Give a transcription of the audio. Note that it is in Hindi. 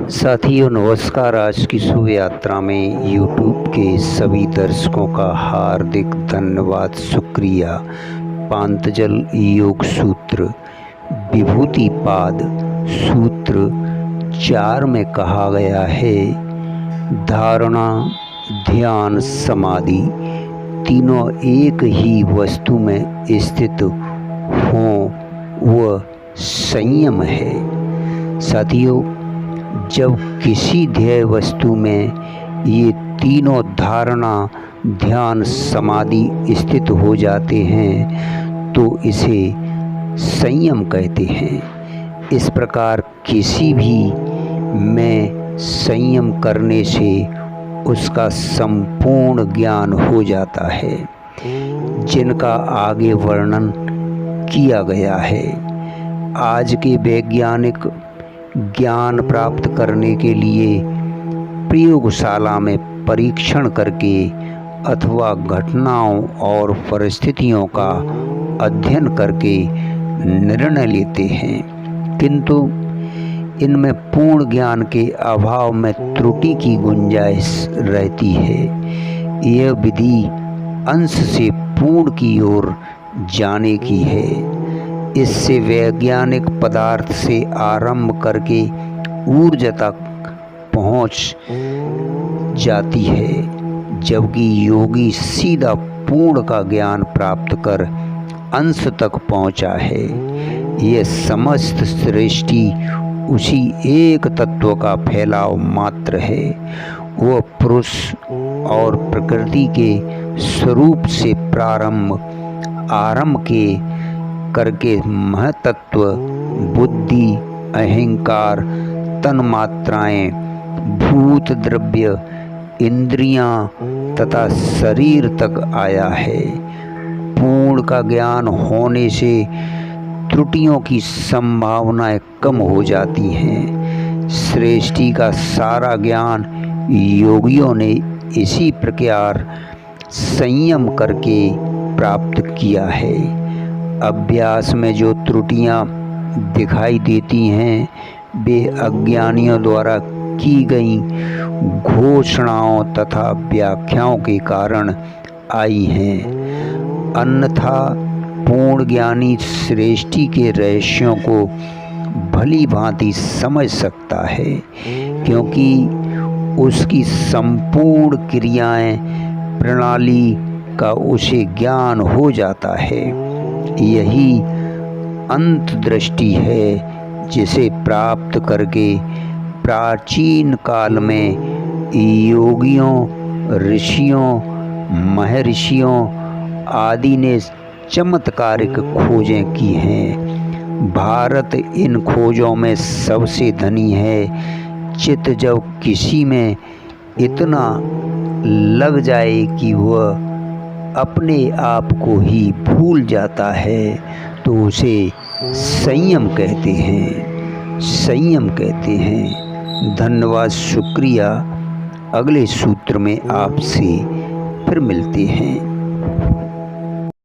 साथियों नमस्कार। आज की शुभ यात्रा में यूट्यूब के सभी दर्शकों का हार्दिक धन्यवाद, शुक्रिया। पांतजल योग सूत्र विभूतिपाद सूत्र 4 में कहा गया है, धारणा, ध्यान, समाधि तीनों एक ही वस्तु में स्थित हों वह संयम है। साथियों, जब किसी ध्येय वस्तु में ये तीनों धारणा, ध्यान, समाधि स्थित हो जाते हैं तो इसे संयम कहते हैं। इस प्रकार किसी भी में संयम करने से उसका संपूर्ण ज्ञान हो जाता है, जिनका आगे वर्णन किया गया है। आज के वैज्ञानिक ज्ञान प्राप्त करने के लिए प्रयोगशाला में परीक्षण करके अथवा घटनाओं और परिस्थितियों का अध्ययन करके निर्णय लेते हैं, किंतु इनमें पूर्ण ज्ञान के अभाव में त्रुटि की गुंजाइश रहती है। यह विधि अंश से पूर्ण की ओर जाने की है। इससे वैज्ञानिक पदार्थ से आरंभ करके ऊर्जा तक पहुंच जाती है, जबकि योगी सीधा पूर्ण का ज्ञान प्राप्त कर अंश तक पहुंचा है। यह समस्त सृष्टि उसी एक तत्व का फैलाव मात्र है। वह पुरुष और प्रकृति के स्वरूप से आरंभ के करके महतत्व, बुद्धि, अहंकार, तन्मात्राएं, भूत द्रव्य, इंद्रियां तथा शरीर तक आया है। पूर्ण का ज्ञान होने से त्रुटियों की संभावनाएं कम हो जाती हैं। सृष्टि का सारा ज्ञान योगियों ने इसी प्रकार संयम करके प्राप्त किया है। अभ्यास में जो त्रुटियां दिखाई देती हैं वे अज्ञानियों द्वारा की गई घोषणाओं तथा व्याख्याओं के कारण आई हैं। अन्यथा पूर्ण ज्ञानी सृष्टि के रहस्यों को भली भांति समझ सकता है, क्योंकि उसकी संपूर्ण क्रियाएं, प्रणाली का उसे ज्ञान हो जाता है। यही अंतर्दृष्टि है जिसे प्राप्त करके प्राचीन काल में योगियों, ऋषियों, महर्षियों आदि ने चमत्कारिक खोजें की हैं। भारत इन खोजों में सबसे धनी है। चित्त जब किसी में इतना लग जाए कि वह अपने आप को ही भूल जाता है तो उसे संयम कहते हैं। संयम कहते हैं। धन्यवाद, शुक्रिया। अगले सूत्र में आपसे फिर मिलते हैं।